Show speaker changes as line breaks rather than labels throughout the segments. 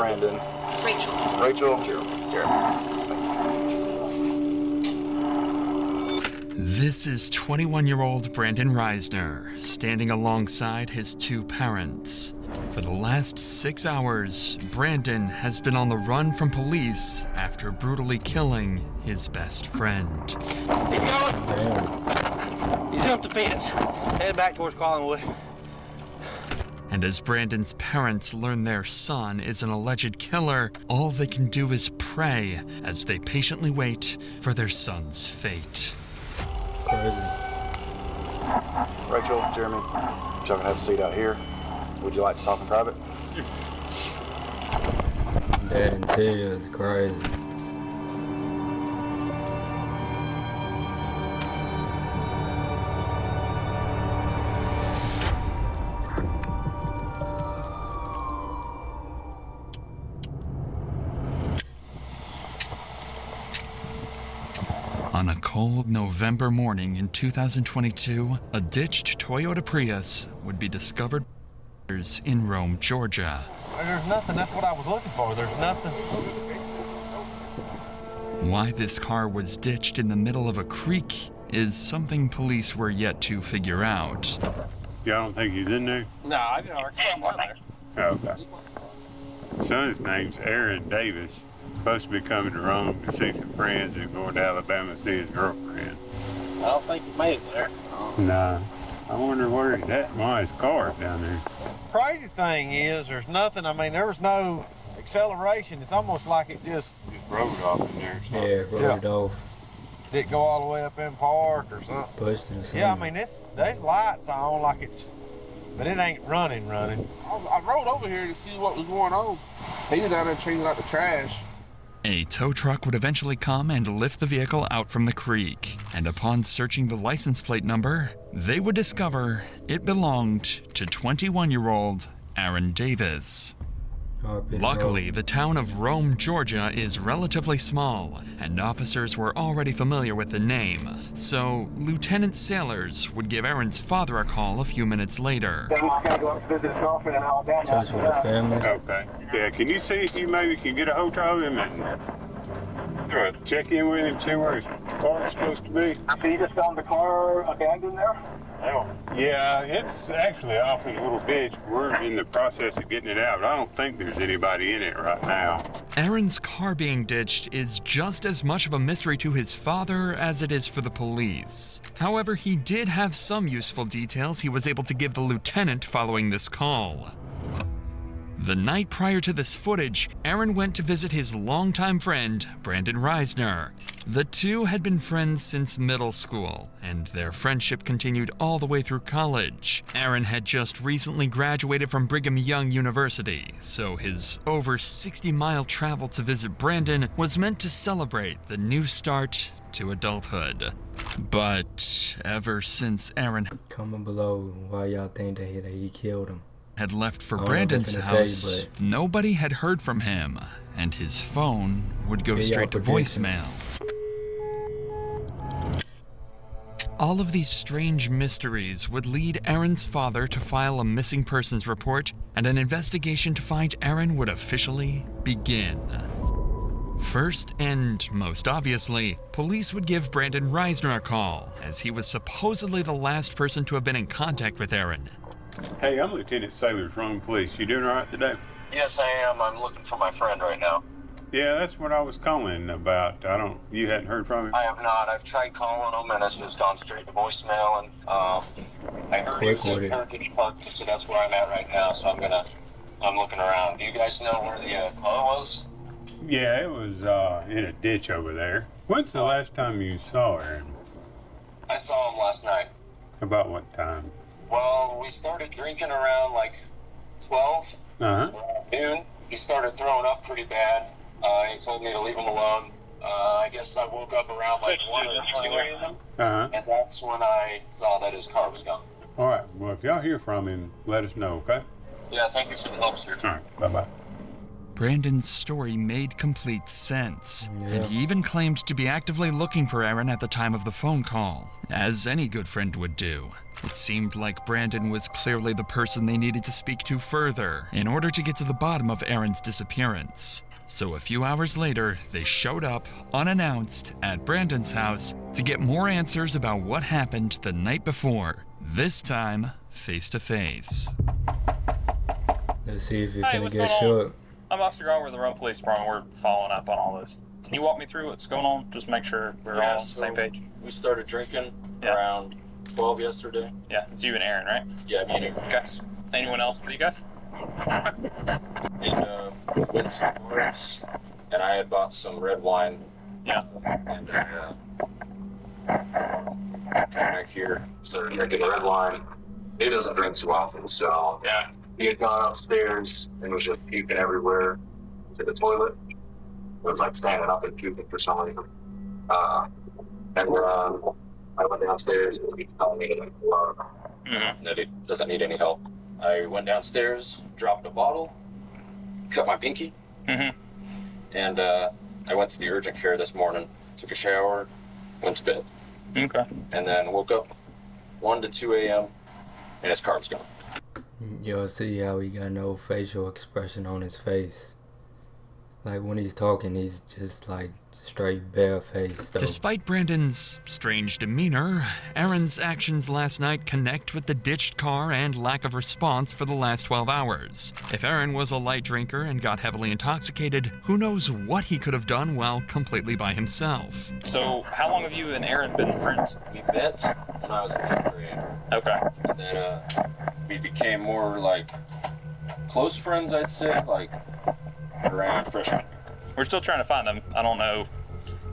Brandon?
Rachel.
Rachel? Jeremy.
This is 21-year-old Brandon Reisner, standing alongside his two parents. For the last 6 hours, Brandon has been on the run from police after brutally killing his best friend.
Keep going. You jumped the fence. Head back towards Collingwood.
And as Brandon's parents learn their son is an alleged killer, all they can do is pray as they patiently wait for their son's fate.
Crazy. Rachel, Jeremy, if y'all can have a seat out here. Would you like to talk in private?
Dad and Tia is crazy.
On a cold November morning in 2022, a ditched Toyota Prius would be discovered in Rome, Georgia.
There's nothing. That's what I was looking for. There's nothing.
Why this car was ditched in the middle of a creek is something police were yet to figure out.
Y'all don't think he's in there?
No, I didn't down there.
Oh, okay. Son's name's Aaron Davis. Supposed to be coming to Rome to see some friends and going to Alabama to see his girlfriend.
I don't think he made it there.
Nah. I wonder where he's at. Why his car's down there.
Crazy thing is, there's nothing. I mean, there was no acceleration. It's almost like it just
Rode off in there.
Yeah, rode off.
didn't go all the way up in park or something.
Pushed in the
Yeah, I mean, there's lights on like it's, but it ain't running.
I rode over here to see what was going on. He was out there changing out the trash.
A tow truck would eventually come and lift the vehicle out from the creek, and upon searching the license plate number, they would discover it belonged to 21-year-old Aaron Davis. Luckily, the town of Rome, Georgia is relatively small, and officers were already familiar with the name, so Lieutenant Sailors would give Aaron's father a call a few minutes later.
Touch with the family.
Okay. Yeah, can you see if you maybe can get a hold of him and check in with him, see where his car's supposed to be?
So you just found the car abandoned there?
Yeah, it's actually off in a little ditch. We're in the process of getting it out, but I don't think there's anybody in it right now.
Aaron's car being ditched is just as much of a mystery to his father as it is for the police. However, he did have some useful details he was able to give the lieutenant following this call. The night prior to this footage, Aaron went to visit his longtime friend, Brandon Reisner. The two had been friends since middle school, and their friendship continued all the way through college. Aaron had just recently graduated from Brigham Young University, so his over 60-mile travel to visit Brandon was meant to celebrate the new start to adulthood. But ever since Aaron
Comment below why y'all think that he killed him.
had left for Brandon's house, nobody had heard from him, and his phone would go straight to voicemail. All of these strange mysteries would lead Aaron's father to file a missing persons report, and an investigation to find Aaron would officially begin. First, and most obviously, police would give Brandon Reisner a call, as he was supposedly the last person to have been in contact with Aaron.
Hey, I'm Lieutenant Sailors, Rome Police. You doing all right today?
Yes, I am. I'm looking for my friend right now.
Yeah, that's what I was calling about. You hadn't heard from him?
I have not. I've tried calling him, and it's just gone straight to voicemail, and I heard he was in Heritage Park, so that's where I'm at right now, so I'm looking around. Do you guys know where the car was?
Yeah, it was in a ditch over there. When's the last time you saw Aaron?
I saw him last night.
About what time?
Well, we started drinking around like 12, noon. He started throwing up pretty bad. He told me to leave him alone. I guess I woke up around like 1 or 2 a.m. And that's when I saw that his car was gone.
All right. Well, if y'all hear from him, let us know, okay?
Yeah, thank you for the help, sir.
All right. Bye-bye.
Brandon's story made complete sense,
Yeah.
and he even claimed to be actively looking for Aaron at the time of the phone call, as any good friend would do. It seemed like Brandon was clearly the person they needed to speak to further in order to get to the bottom of Aaron's disappearance. So a few hours later, they showed up, unannounced, at Brandon's house to get more answers about what happened the night before, this time face to face.
Let's see if you're
Hey,
gonna
what's
get
going on?
shook.
I'm Officer Gar with the Rome Police Department. We're following up on all this. Can you walk me through what's going on? Just make sure we're all on the same page.
We started drinking
Yeah.
around 12 yesterday.
Yeah, it's you and Aaron, right?
Yeah, me and Aaron.
Okay. Anyone else with you guys?
And we went to some bars, and I had bought some red wine.
Yeah.
And came back here, started drinking red wine. He doesn't drink too often, so
Yeah.
he had gone upstairs and was just puking everywhere to the toilet. It was like standing up and puking for some reason. I went downstairs and he told me that he doesn't need any help. I went downstairs, dropped a bottle, cut my pinky, and I went to the urgent care this morning, took a shower, went to bed,
Okay.
and then woke up 1 to 2 a.m. and his car's gone.
Y'all see how he got no facial expression on his face. Like when he's talking, he's just like straight barefaced.
Despite Brandon's strange demeanor, Aaron's actions last night connect with the ditched car and lack of response for the last 12 hours. If Aaron was a light drinker and got heavily intoxicated, who knows what he could have done while completely by himself.
So, how long have you and Aaron been friends?
We met when I was in 5th grade.
Okay.
And then we became more like close friends, I'd say, like around freshman year.
We're still trying to find him. I don't know.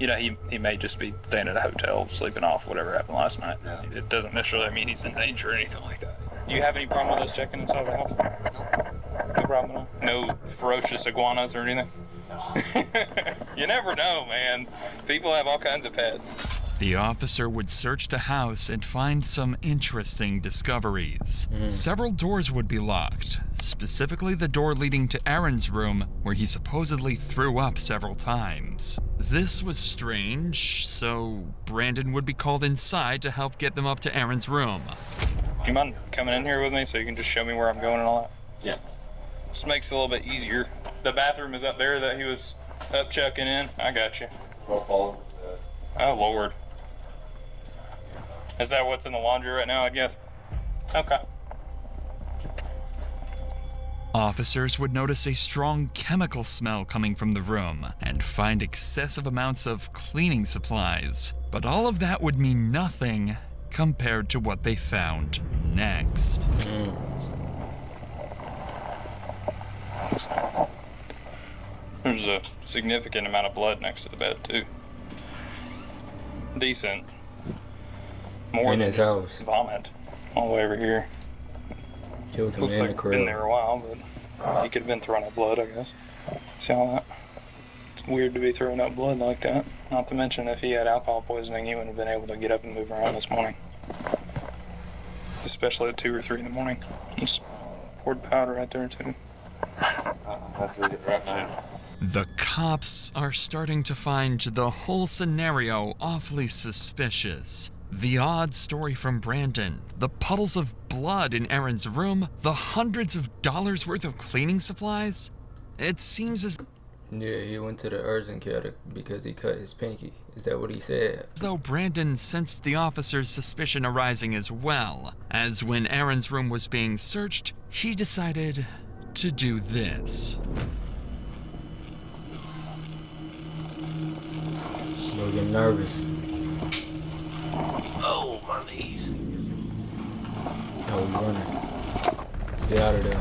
You know, he may just be staying at a hotel, sleeping off whatever happened last night.
Yeah.
It doesn't necessarily mean he's in danger or anything like that. Do you have any problem with us checking inside the house? No problem at all? No ferocious iguanas or anything?
No.
You never know, man. People have all kinds of pets.
The officer would search the house and find some interesting discoveries. Several doors would be locked, specifically the door leading to Aaron's room, where he supposedly threw up several times. This was strange, so Brandon would be called inside to help get them up to Aaron's room.
Do you mind coming in here with me so you can just show me where I'm going and all that?
Yeah.
Just makes it a little bit easier. The bathroom is up there that he was up checking in. I got you. Oh, Lord. Is that what's in the laundry right now, I guess? Okay.
Officers would notice a strong chemical smell coming from the room and find excessive amounts of cleaning supplies. But all of that would mean nothing compared to what they found next.
There's a significant amount of blood next to the bed, too. Decent. More
In
than
his
just
house.
vomit all the way over here.
Killed him
Looks
in
like
the
he's been
crib.
there a while, but he could have been throwing up blood, I guess. See all that? It's weird to be throwing up blood like that. Not to mention, if he had alcohol poisoning, he wouldn't have been able to get up and move around this morning. Especially at 2 or 3 in the morning. Just poured powder right there, too.
That's it right now.
The cops are starting to find the whole scenario awfully suspicious. The odd story from Brandon, the puddles of blood in Aaron's room, the hundreds of dollars worth of cleaning supplies. It seems as
Yeah, he went to the urgent care because he cut his pinky. Is that what he said?
though Brandon sensed the officer's suspicion arising as well, as when Aaron's room was being searched, he decided to do this.
He was getting nervous.
Oh, my knees.
No, he's running. Get out of there.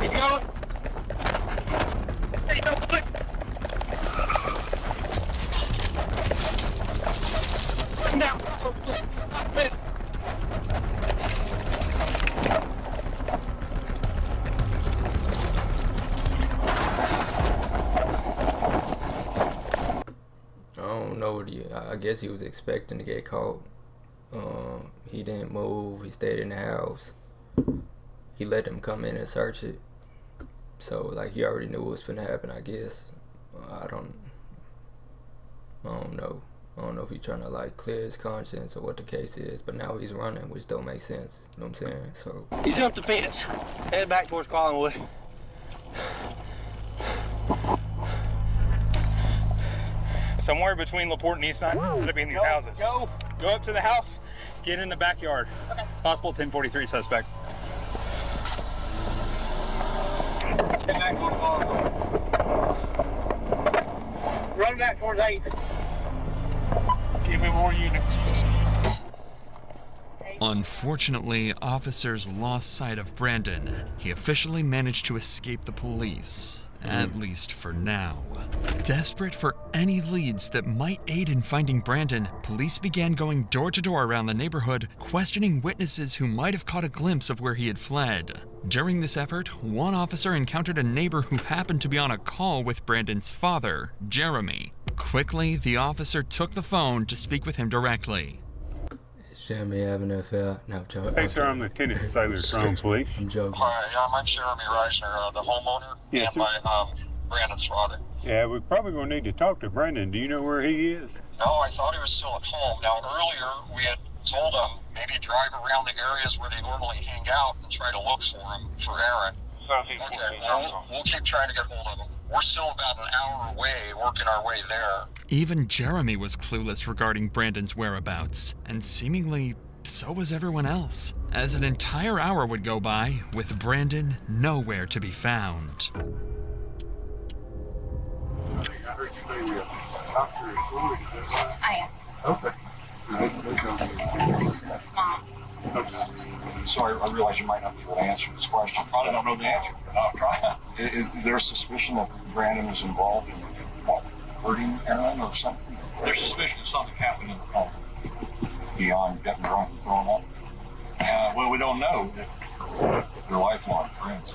Keep going. Hey, no, quick. Now.
I don't know what I guess he was expecting to get caught. He didn't move. He stayed in the house. He let them come in and search it. So like he already knew what was finna happen, I guess. I don't know. I don't know if he's trying to like clear his conscience or what the case is, but now he's running, which don't make sense. You know what I'm saying? So
He jumped the fence, headed back towards Collinwood.
Somewhere between LaPorte and East 9, gotta be in these houses. Go up to the house, get in the backyard. Okay. Possible 1043 suspect.
Get back towards Collinwood. Run back towards 8.
Give me more units.
Unfortunately, officers lost sight of Brandon. He officially managed to escape the police, at least for now. Desperate for any leads that might aid in finding Brandon, police began going door to door around the neighborhood, questioning witnesses who might have caught a glimpse of where he had fled. During this effort, one officer encountered a neighbor who happened to be on a call with Brandon's father, Jeremy. Quickly, the officer took the phone to speak with him directly.
is Jeremy having an affair? No, joke.
Hey, sir, I'm Lieutenant Sailor Strong Police.
I'm joking.
Hi, I'm Jeremy Reisner, the homeowner,
Yes,
and
sir.
my Brandon's father.
Yeah, we're probably going to need to talk to Brandon. Do you know where he is?
No, I thought he was still at home. Now, earlier we had told him maybe drive around the areas where they normally hang out and try to look for him, for Aaron. Okay, well, we'll keep trying to get hold of him. We're still about an hour away, working our way there.
Even Jeremy was clueless regarding Brandon's whereabouts, and seemingly so was everyone else, as an entire hour would go by with Brandon nowhere to be found.
I am.
Okay.
This is Mom.
So I realize you might not be able to answer this question.
Probably don't know the answer, but I'll try.
Is there a suspicion that Brandon was involved in what, hurting Aaron or something?
There's suspicion that something happened in the home.
Beyond getting drunk and throwing up?
Well, we don't know.
They're lifelong friends.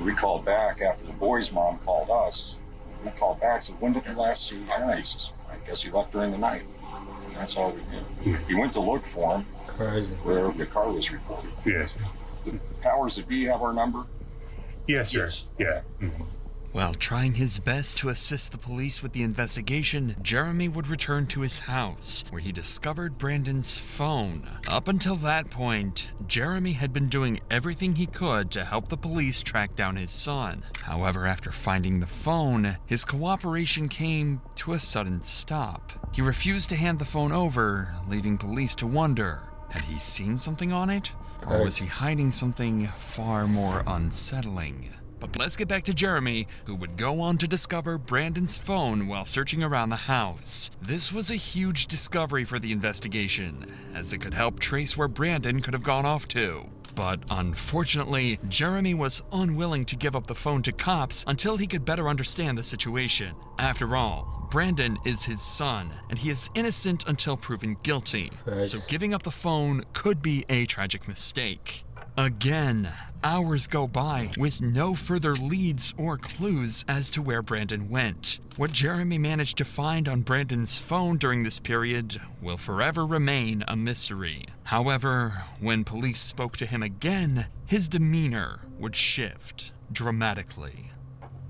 We called back after the boy's mom called us. We called back and said, when did you last see Aaron? He says, I guess he left during the night. That's all we knew. He went to look for him.
Crazy.
Where the car was reported.
Yes.
The powers that be have our number?
Yes, sir.
Yes.
Yeah. Mhm.
While trying his best to assist the police with the investigation, Jeremy would return to his house, where he discovered Brandon's phone. Up until that point, Jeremy had been doing everything he could to help the police track down his son. However, after finding the phone, his cooperation came to a sudden stop. He refused to hand the phone over, leaving police to wonder, had he seen something on it? Or was he hiding something far more unsettling? But let's get back to Jeremy, who would go on to discover Brandon's phone while searching around the house. This was a huge discovery for the investigation, as it could help trace where Brandon could have gone off to. But unfortunately, Jeremy was unwilling to give up the phone to cops until he could better understand the situation. After all, Brandon is his son, and he is innocent until proven guilty. So giving up the phone could be a tragic mistake. Again, hours go by with no further leads or clues as to where Brandon went. What Jeremy managed to find on Brandon's phone during this period will forever remain a mystery. However, when police spoke to him again, his demeanor would shift dramatically.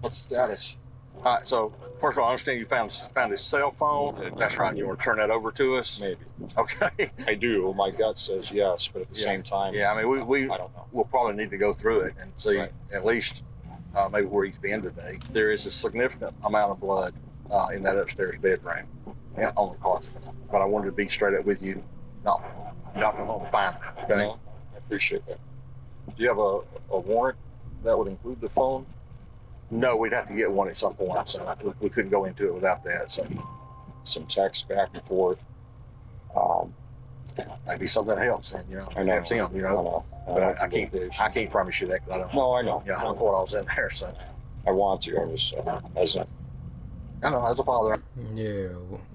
What's the status?
All right, so first of all, I understand you found his cell phone. That's right. You want to turn that over to us?
Maybe.
Okay.
I do. My gut says yes, but at the same time,
Yeah, I mean, we
I don't know.
we'll probably need to go through it and see
Right.
at least maybe where he's been today. There is a significant amount of blood in that upstairs bedroom and on the carpet. But I wanted to be straight up with you. Not come home and find that. Okay.
No, I appreciate that. Do you have a warrant that would include the phone?
No, we'd have to get one at some point, so we couldn't go into it without that. So
Some text back and forth.
maybe something helps. And
I know.
It's him, you know. But I can't promise you that 'cause I don't.
No, I know.
Yeah, I don't know what all's in there. So
I want to. I was as a
I know, as a father.
Yeah,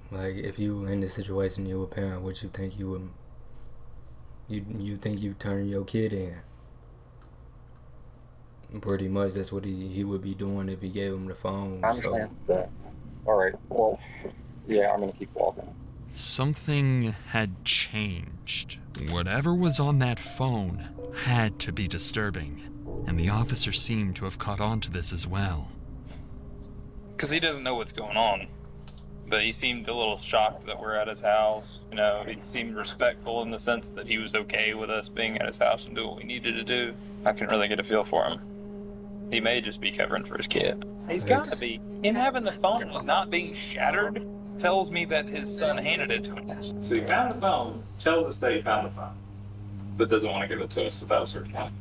like if you were in this situation, you were a parent, what you think you would, you think you turn your kid in? Pretty much, that's what he would be doing if he gave him the phone.
I understand that. All right. Well, yeah, I'm gonna keep walking.
Something had changed. Whatever was on that phone had to be disturbing. and the officer seemed to have caught on to this as well.
Because he doesn't know what's going on. But he seemed a little shocked that we're at his house. You know, he seemed respectful in the sense that he was okay with us being at his house and doing what we needed to do. I couldn't really get a feel for him. He may just be covering for his kid. He's got to be. Him having the phone and not being shattered tells me that his son handed it to him. So he found the phone, tells us that he found the phone, but doesn't want to give it to us without a search warrant.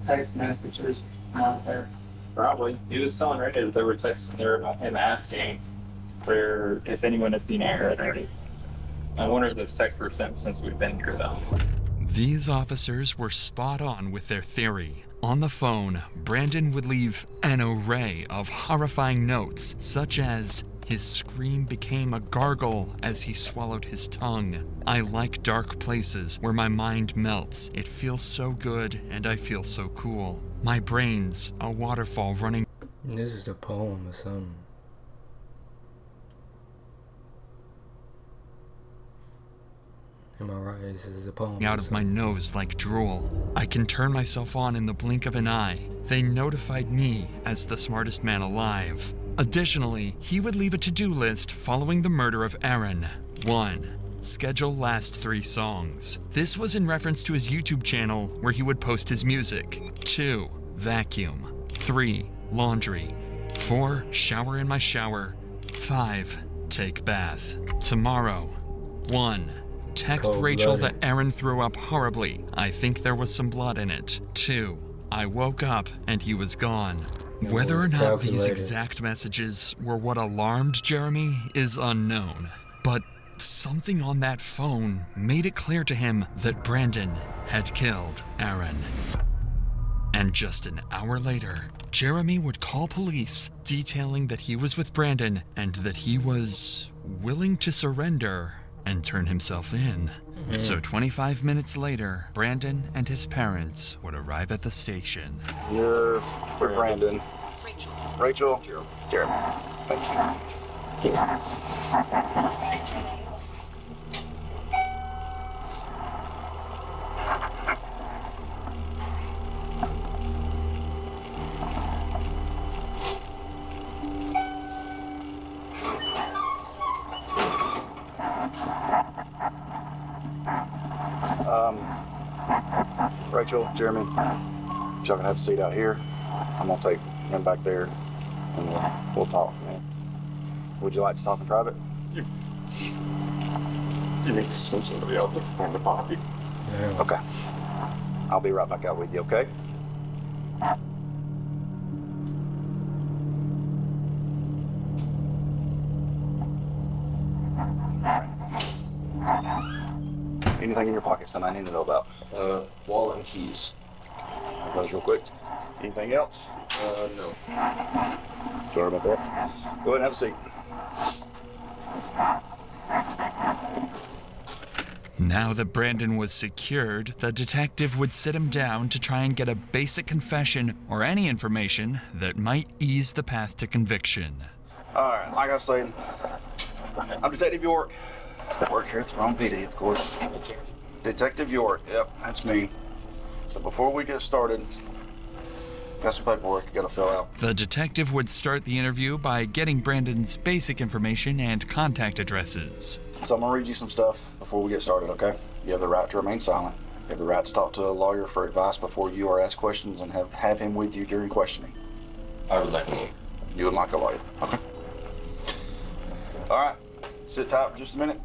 Text messages not there. Probably. He was telling Randy that there were texts there about him asking for if anyone had seen Aaron. I wonder if those texts were sent since we've been here, though.
These officers were spot on with their theory. On the phone, Brandon would leave an array of horrifying notes, such as, "His scream became a gargle as he swallowed his tongue. I like dark places where my mind melts. It feels so good and I feel so cool. My brain's a waterfall running."
This is a poem or something. Am I right? This is a poem.
Out of my nose like drool. I can turn myself on in the blink of an eye. They notified me as the smartest man alive. Additionally, he would leave a to-do list following the murder of Aaron. 1. Schedule last 3 songs. This was in reference to his YouTube channel where he would post his music. 2. Vacuum. 3. Laundry. 4. Shower in my shower. 5. Take bath. Tomorrow. 1. Text Rachel that Aaron threw up horribly. I think there was some blood in it. 2. I woke up and he was gone. Whether or not these exact messages were what alarmed Jeremy is unknown. But something on that phone made it clear to him that Brandon had killed Aaron. And just an hour later, Jeremy would call police, detailing that he was with Brandon and that he was willing to surrender and turn himself in. So 25 minutes later, Brandon and his parents would arrive at the station.
You're with Brandon. Rachel. Jeremy. Thank you. Rachel, Jeremy, if y'all can have a seat out here, I'm gonna take him back there and we'll talk, man. Would you like to talk in private?
You need to send somebody out to find the body.
Yeah.
Okay. I'll be right back out with you, okay? Anything in your pockets that I need to know about?
Wallet and keys.
Those real quick. Anything else?
No.
Sorry about that. Go ahead and have a seat.
Now that Brandon was secured, the detective would sit him down to try and get a basic confession or any information that might ease the path to conviction.
Alright, like I was saying, I'm Detective York. I work here at the wrong PD, of course. Detective York, yep, that's me. So before we get started, got some paperwork you gotta fill out.
The detective would start the interview by getting Brandon's basic information and contact addresses.
So I'm gonna read you some stuff before we get started, okay? You have the right to remain silent. You have the right to talk to a lawyer for advice before you are asked questions and have him with you during questioning.
I would like a lawyer.
You would like a lawyer, okay? Alright, sit tight for just a minute.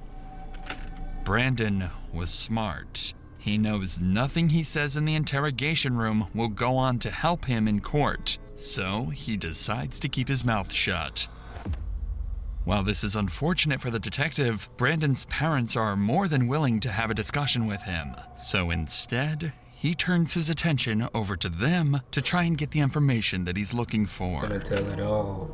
Brandon was smart. He knows nothing he says in the interrogation room will go on to help him in court, so he decides to keep his mouth shut. While this is unfortunate for the detective, Brandon's parents are more than willing to have a discussion with him. So instead, he turns his attention over to them to try and get the information that he's looking for.
Gonna tell it all.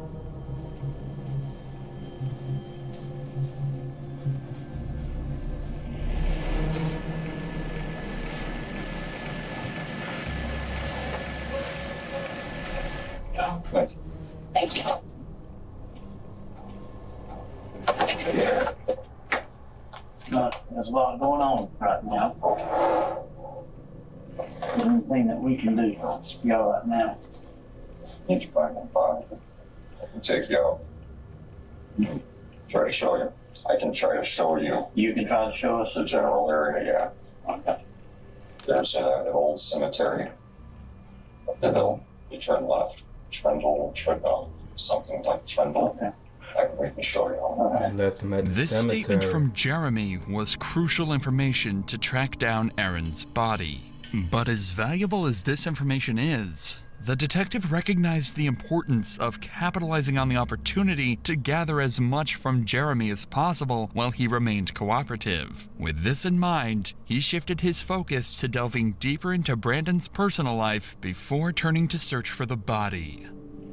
Thank you. There's a lot going on right now. anything that we can do for y'all right now.
Need you back in 5. I can take you out. Try to show you. I can try to show you.
You can try to show us
The general area, yeah.
Okay.
There's an old cemetery up the hill. You turn left. Trendle, something like Trendle.
Okay.
We can show you.
Left him at the
This
cemetery.
statement from Jeremy was crucial information to track down Aaron's body. But as valuable as this information is, the detective recognized the importance of capitalizing on the opportunity to gather as much from Jeremy as possible while he remained cooperative. With this in mind, he shifted his focus to delving deeper into Brandon's personal life before turning to search for the body.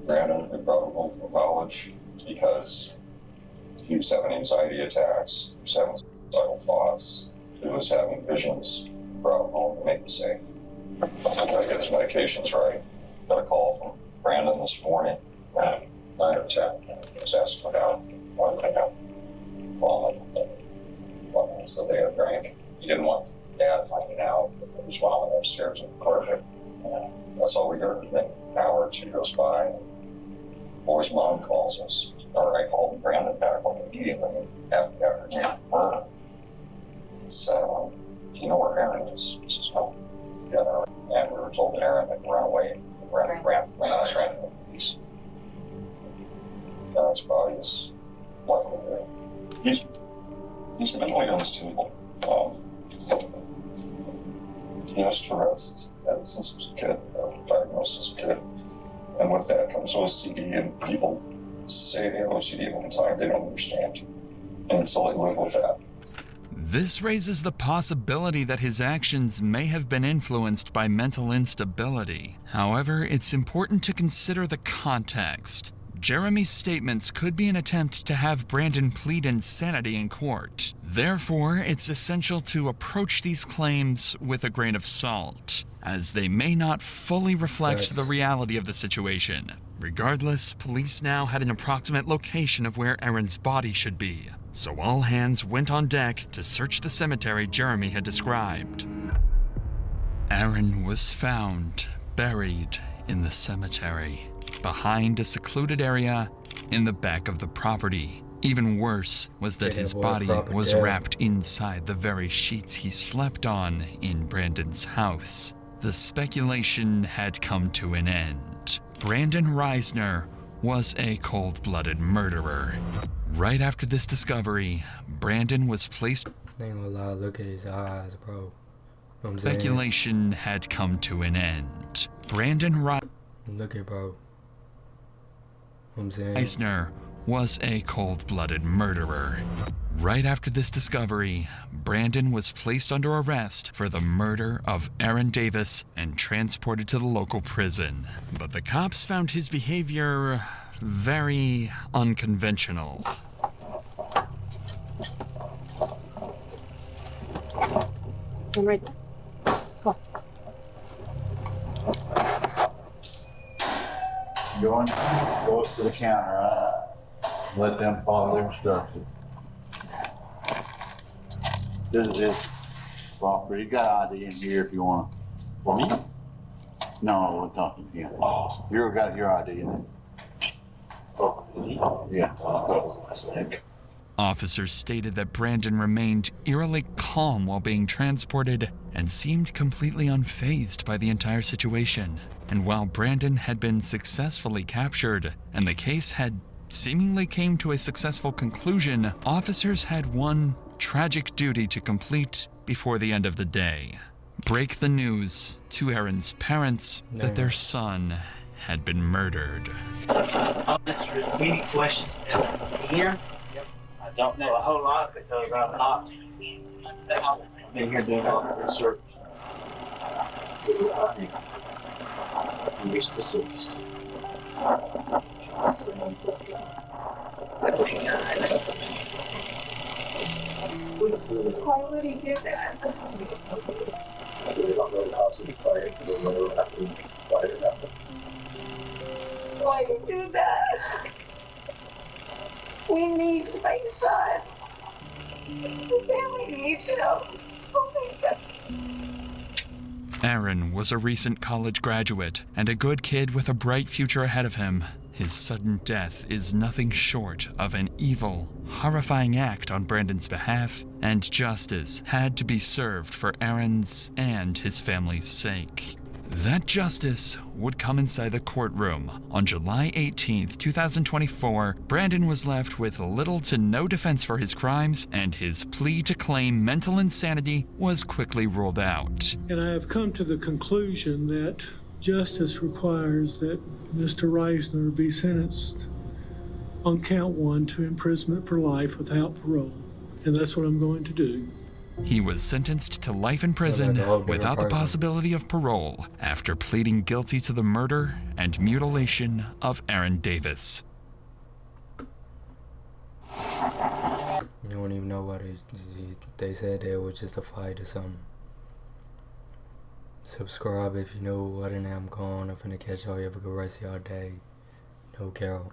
Brandon had brought him home from college because he was having anxiety attacks, he was having suicidal thoughts, he was having visions. Brought him home to make him safe. I gotta get his medications right. Got a call from Brandon this morning at 9 or 10. He was asking about one thing out. Vomiting. So they had a drink. He didn't want Dad finding out that he was vomiting upstairs in the carpet. That's all we heard. And then an hour or 2 goes by. And the boy's mom calls us. Or I called Brandon back on the meeting after he had murdered. He said, do you know where Aaron is? He says, no. Yeah, and we were told that Aaron had run away. Ran from the police. Aaron's body is likely there. He's mentally unstable. He has Tourette's since he was a kid, diagnosed as a kid. And with that comes OCD, and people say they have OCD all the time. They don't understand until they live with that.
This raises the possibility that his actions may have been influenced by mental instability. However, it's important to consider the context. Jeremy's statements could be an attempt to have Brandon plead insanity in court. Therefore, it's essential to approach these claims with a grain of salt, as they may not fully reflect the reality of the situation. Regardless, police now had an approximate location of where Aaron's body should be, so all hands went on deck to search the cemetery Jeremy had described. Aaron was found buried in the cemetery, behind a secluded area in the back of the property. Even worse was that his body was wrapped inside the very sheets he slept on in Brandon's house. The speculation had come to an end. Brandon Reisner was a cold-blooded murderer. Right after this discovery, Brandon was placed.
Ain't gonna lie, look at his eyes, bro. Know what I'm saying?
Speculation had come to an end. Brandon
Look at bro. Know what I'm saying?
Reisner was a cold-blooded murderer. Right after this discovery, Brandon was placed under arrest for the murder of Aaron Davis and transported to the local prison. But the cops found his behavior very unconventional.
Stand right there. Go.
Go up to the counter, right? Let them follow their instructions. This is his property. You got ID in here if you want. For me? No, we're talking to you. Oh. You got your ID in there. Oh, yeah.
Officers stated that Brandon remained eerily calm while being transported and seemed completely unfazed by the entire situation. And while Brandon had been successfully captured and the case had seemingly came to a successful conclusion, officers had one tragic duty to complete before the end of the day. Break the news to Aaron's parents that their son had been murdered.
I'll answer any questions here. I don't know a whole lot because I'm not been here doing all the research. Be specific.
Why would he do that? Why you do that? We need my son. The family needs him. Oh my God.
Aaron was a recent college graduate and a good kid with a bright future ahead of him. His sudden death is nothing short of an evil, horrifying act on Brandon's behalf, and justice had to be served for Aaron's and his family's sake. That justice would come inside the courtroom. On July 18th, 2024, Brandon was left with little to no defense for his crimes, and his plea to claim mental insanity was quickly ruled out.
And I have come to the conclusion that justice requires that Mr. Reisner be sentenced on count 1 to imprisonment for life without parole. And that's what I'm going to do.
He was sentenced to life in prison without the possibility of parole after pleading guilty to the murder and mutilation of Aaron Davis.
You don't even know what they said they were just a fight or something. Subscribe if you know what, and I'm gone. I'm finna catch y'all. You have a good rest of y'all day. No Carol.